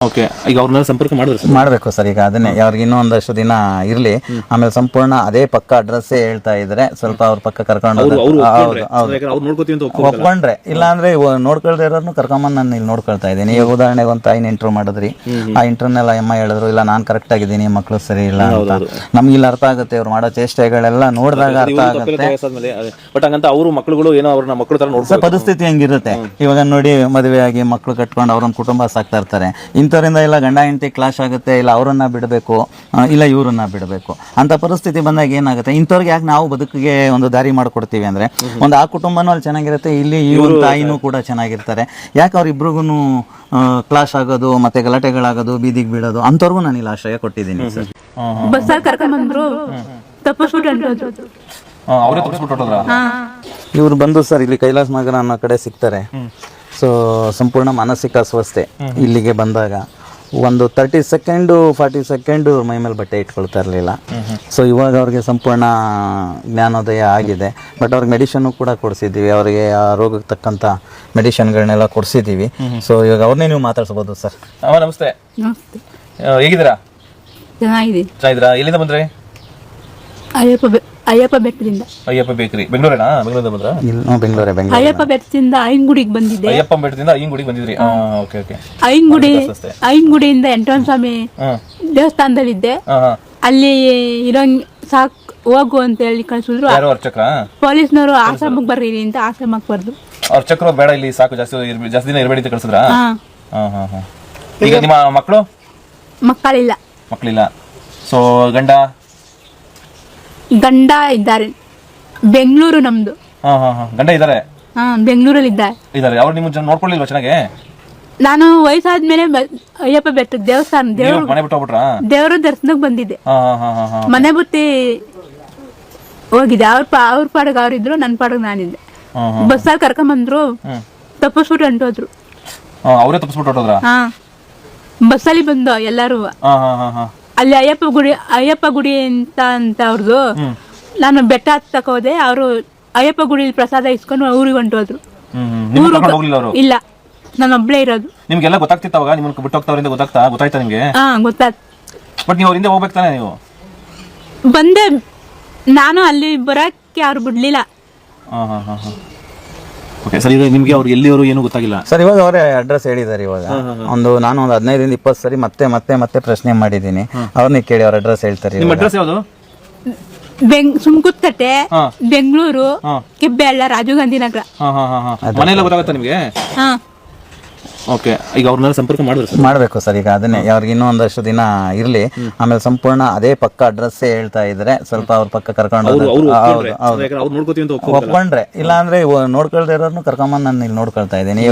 Okay, ಈಗ ಅವ್ರನ್ನ ಸಂಪರ್ಕ ಮಾಡಬೇಕು ಸರ್. ಈಗ ಅದನ್ನೇ ಅವ್ರಿಗೆ ಇನ್ನೂ ಒಂದಷ್ಟು ದಿನ ಇರ್ಲಿ, ಆಮೇಲೆ ಸಂಪೂರ್ಣ ಅದೇ ಪಕ್ಕ ಅಡ್ರೆಸ್ ಹೇಳ್ತಾ ಇದ್ರೆ ಸ್ವಲ್ಪ ಅವ್ರ ಪಕ್ಕ ಕರ್ಕೊಂಡು ಒಪ್ಕೊಂಡ್ರೆ, ಇಲ್ಲ ಅಂದ್ರೆ ನೋಡ್ಕೊಳ್ದೇ ಇರೋರ್ನು ಕರ್ಕೊಂಬಂದ್ ನಾನು ಇಲ್ಲಿ ನೋಡ್ಕೊಳ್ತಾ ಇದ್ದೀನಿ. ಈಗ ಉದಾಹರಣೆಗೆ ಒಂದು ತಾಯಿನ ಇಂಟರ್ವ್ಯೂ ಮಾಡಿದ್ರಿ, ಆ ಇಂಟರ್ವ್ಯೂನೆಲ್ಲ ಅಮ್ಮ ಹೇಳಿದ್ರು ಇಲ್ಲ ನಾನು ಕರೆಕ್ಟ್ ಆಗಿದ್ದೀನಿ, ಮಕ್ಕಳು ಸರಿ ಇಲ್ಲ ಅಂತ. ನಮ್ಗೆ ಇಲ್ಲಿ ಅರ್ಥ ಆಗುತ್ತೆ, ಅವ್ರು ಮಾಡೋ ಚೇಷ್ಟೆಗಳೆಲ್ಲ ನೋಡಿದಾಗ ಅರ್ಥ ಆಗುತ್ತೆ. ಬಟ್ ಹಂಗಂತ ಅವರು ಮಕ್ಕಳುಗಳು ಏನೋ ಅವ್ರನ್ನ ಮಕ್ಕಳು ತರ ನೋಡ್ತಾರೆ. ಪರಿಸ್ಥಿತಿ ಹೆಂಗಿರುತ್ತೆ ಇವಾಗ ನೋಡಿ, ಮದುವೆ ಆಗಿ ಮಕ್ಕಳು ಕಟ್ಕೊಂಡು ಅವ್ರನ್ನ ಕುಟುಂಬ ಸಾಕ್ತಾ ಇರ್ತಾರೆ. ಇಂಥವ್ರಿಂದ ಇಲ್ಲ ಗಂಡ ಹೆಂಡತಿ ಕ್ಲಾಶ್ ಆಗುತ್ತೆ, ಇಲ್ಲ ಅವರನ್ನ ಬಿಡಬೇಕು, ಇಲ್ಲ ಇವ್ರನ್ನ ಬಿಡಬೇಕು ಅಂತ ಪರಿಸ್ಥಿತಿ ಬಂದಾಗ ಏನಾಗುತ್ತೆ, ಇಂಥವ್ರಿಗೆ ಯಾಕೆ ನಾವು ಬದುಕಿಗೆ ಒಂದು ದಾರಿ ಮಾಡ್ಕೊಡ್ತೀವಿ ಅಂದ್ರೆ, ಒಂದು ಆ ಕುಟುಂಬನೂ ಅಲ್ಲಿ ಚೆನ್ನಾಗಿರುತ್ತೆ, ಇಲ್ಲಿ ಈ ಒಂದು ತಾಯಿನೂ ಕೂಡ ಚೆನ್ನಾಗಿರ್ತಾರೆ. ಯಾಕೆ ಅವ್ರಿಬ್ರಿಗೂ ಕ್ಲಾಶ್ ಆಗೋದು ಮತ್ತೆ ಗಲಾಟೆಗಳಾಗೋದು, ಬೀದಿಗೆ ಬೀಳೋದು, ಅಂಥವ್ರಿಗೂ ನಾನು ಇಲ್ಲಿ ಆಶ್ರಯ ಕೊಟ್ಟಿದ್ದೀನಿ ಸರ್. ಬಸ್ಸಲ್ಲಿ ಕರ್ಕೊಂಡ್ಬಂದ್ರು, ತಪ್ಪಿಸ್ಬಿಟ್ಟು ಅವರೇ ತಪ್ಪಿಸ್ಬಿಟ್ಟು ಇವ್ರು ಬಂದು ಸರ್ ಇಲ್ಲಿ ಕೈಲಾಸ ನಗರ ಅನ್ನೋ ಕಡೆ ಸಿಗ್ತಾರೆ. ಸೊ ಸಂಪೂರ್ಣ ಮಾನಸಿಕ ಅಸ್ವಸ್ಥೆ. ಇಲ್ಲಿಗೆ ಬಂದಾಗ ಒಂದು 30 ಸೆಕೆಂಡು 40 ಸೆಕೆಂಡು ಮೈ ಮೇಲೆ ಬಟ್ಟೆ ಇಟ್ಕೊಳ್ತಾ ಇರಲಿಲ್ಲ. ಸೊ ಇವಾಗ ಅವ್ರಿಗೆ ಸಂಪೂರ್ಣ ಜ್ಞಾನೋದಯ ಆಗಿದೆ. ಬಟ್ ಅವ್ರಿಗೆ ಮೆಡಿಷನ್ನು ಕೂಡ ಕೊಡಿಸಿದ್ದೀವಿ, ಅವರಿಗೆ ಆ ರೋಗಕ್ಕೆ ತಕ್ಕಂಥ ಮೆಡಿಷನ್ಗಳನ್ನೆಲ್ಲ ಕೊಡಿಸಿದ್ದೀವಿ. ಸೊ ಇವಾಗ ಅವ್ರನ್ನೇ ನೀವು ಮಾತಾಡ್ಸ್ಬೋದು ಸರ್. ನಮಸ್ತೆ, ಹೇಗಿದ್ದೀರಾ? ಚೆನ್ನಾಗಿದ್ದೀರಾ? ಎಲ್ಲಿಂದ ಬಂದ್ರಿ? ಅಯ್ಯಪ್ಪ ಬೆಟ್ಟದಿಂದ. ಅಯ್ಯಪ್ಪ ಬೇಕರಿ, ಬೆಂಗಳೂರೇನಾ? ಬೆಂಗಳೂರಿಂದ ಬಂದ್ರ? ಬೆಂಗಳೂರೇ. ಅಯ್ಯಪ್ಪ ಬೆಟ್ಟದಿಂದ ಐನ್ಗುಡಿಗೆ ಬಂದಿದ್ದೆ. ಅಯ್ಯಪ್ಪ ಬೆಟ್ಟದಿಂದ ಐನ್ಗುಡಿಗೆ ಬಂದಿದ್ರಿ? Okay okay. ಐನ್ಗುಡಿಯಿಂದ ಎಂಟೊಂದು ಸ್ವಾಮಿ ದೇವಸ್ಥಾನದಲ್ಲಿದ್ದೆ. ಅಲ್ಲಿ ಇರೋ ಸಾಕ್ ಹೋಗು ಅಂತ ಹೇಳಿ ಕಳ್ಸಿದ್ರು. ಪೊಲೀಸ್ನವರು ಆಶ್ರಮಕ್ಕೆ ಬರ್ರಿ ಅಂತ ಆಶ್ರಮಕ್ಕೆ ಬರ್ದು. ಅವ್ರ ಚಕ್ರ ಬೇಡ, ಇಲ್ಲಿ ಸಾಕು, ಜಾಸ್ತಿ ದಿನ ಇರಬೇಡಿ ಅಂತ ಕಳ್ಸಿದ್ರ? ಈಗ ನಿಮ್ಮ ಮಕ್ಕಳಿಲ್ಲ. ಸೊ ಗಂಡ ಇದ್ದಾರೆ, ಬೆಂಗಳೂರು ನಮ್ದು. ಗಂಡ ಇದ್ದಾರೆ? ಬೆಂಗಳೂರಲ್ಲಿ ಇದ್ದಾರೆ. ಅವ್ರು ನಿಮ್ಮ ನೋಡ್ಕೊಳ್ಳಿಲ್ವಾ ಚೆನ್ನಾಗಿ? ನಾನು ವಯಸ್ಸಾದ್ಮೇಲೆ ಅಯ್ಯಪ್ಪ ಬೆಟ್ಟ ದೇವಸ್ಥಾನ ದೇವರ ದರ್ಶನಕ್ಕೆ ಬಂದಿದ್ದೆ. ಮನೆ ಬುತ್ತಿ ಹೋಗಿದ್ದೆ. ಅವ್ರ ಪಾಡಿಗೆ ಅವ್ರಿದ್ರು, ನನ್ನ ಪಾಡಿಗೆ ನಾನಿದ್ದೆ. ಬಸ್ಸಲ್ಲಿ ಕರ್ಕೊಂಡ್ಬಂದ್ರು, ತಪ್ಪಿಸ್ಬಿಟ್ಟು ಹೊಂಟೋದ್ರು. ಅವರೇ ತಪ್ಪಿಸ್ಬಿಟ್ಟು ಹೊಂಟೋದ್ರ? ಬಸ್ಸಲ್ಲಿ ಬಂದು ಎಲ್ಲಾರು. ಅಲ್ಲಿ ಅಯ್ಯಪ್ಪ ಗುಡಿ ಅಂತ ಅವ್ರದ್ದು. ನಾನು ಬೆಟ್ಟ ಹತ್ತಕ್ ಹೋದೆ, ಅವರು ಅಯ್ಯಪ್ಪ ಗುಡಿಲಿ ಪ್ರಸಾದ ಇಸ್ಕೊಂಡು ಊರಿಗೆ ಹೊಂಟೋದ್ರು. ಇಲ್ಲ, ನಾನು ಒಬ್ಳೇ ಇರೋದು. ನಿಮ್ಗೆಲ್ಲ ಗೊತ್ತಾಗ್ತಿತ್ತು ಅವಾಗ? ನಿಮ್ಗೆ ಬಿಟ್ಟು ಹೋಗ್ತಾವ್ರಿಂದ ಗೊತ್ತಾಯ್ತಾ ನಿಮ್ಗೆ? ಗೊತ್ತಾಯ್ತು. ಬಟ್ ನೀವು ಅವರಿಂದ ಹೋಗ್ಬೇಕು ತಾನೆ? ನೀವು ಬಂದೆ, ನಾನು ಅಲ್ಲಿ ಬರಕ್ಕೆ ಅವ್ರು ಬಿಡ್ಲಿಲ್ಲ. ಸರ್, ಈಗ ನಿಮ್ಗೆ ಅವ್ರು ಎಲ್ಲಿಯವರು ಏನು ಗೊತ್ತಾಗಿಲ್ಲ ಸರ್? ಇವಾಗ ಅವರೇ ಅಡ್ರೆಸ್ ಹೇಳಿದ್ದಾರೆ. ಇವಾಗ ನಾನು ಒಂದು 15-20 ಸರಿ ಮತ್ತೆ ಪ್ರಶ್ನೆ ಮಾಡಿದ್ದೀನಿ. ಅವ್ರನ್ನ ಕೇಳಿ ಅವ್ರ ಅಡ್ರೆಸ್ ಹೇಳ್ತಾರೆ. ನಿಮ್ಮ ಅಡ್ರೆಸ್ ಯಾವುದು? ಸುಮ್ಕುತ್ತಟ್ಟೆ, ಬೆಂಗಳೂರು, ಕೆಬ್ಬೆಳ್ಳ, ರಾಜೀವ್ ಗಾಂಧಿ ನಗರ. ಮನೆಯೆಲ್ಲ ಗೊತ್ತಾಗುತ್ತಾ ನಿಮ್ಗೆ? ಓಕೆ, ಈಗ ಅವ್ರನ್ನೆಲ್ಲ ಸಂಪರ್ಕ ಮಾಡಬೇಕು ಸರ್. ಈಗ ಅದನ್ನೇ ಅವ್ರಿಗೆ ಇನ್ನೂ ಒಂದಷ್ಟು ದಿನ ಇರ್ಲಿ, ಆಮೇಲೆ ಸಂಪೂರ್ಣ ಅದೇ ಪಕ್ಕ ಅಡ್ರೆಸ್ ಹೇಳ್ತಾ ಇದ್ರೆ ಸ್ವಲ್ಪ ಅವ್ರ ಪಕ್ಕ ಕರ್ಕೊಂಡು ಒಪ್ಕೊಂಡ್ರೆ, ಇಲ್ಲ ಅಂದ್ರೆ ನೋಡ್ಕೊಳ್ದೇ ಇರೋರ್ನು ಕರ್ಕೊಂಬಂದ್ ನಾನು ಇಲ್ಲಿ ನೋಡ್ಕೊಳ್ತಾ ಇದ್ದೀನಿ.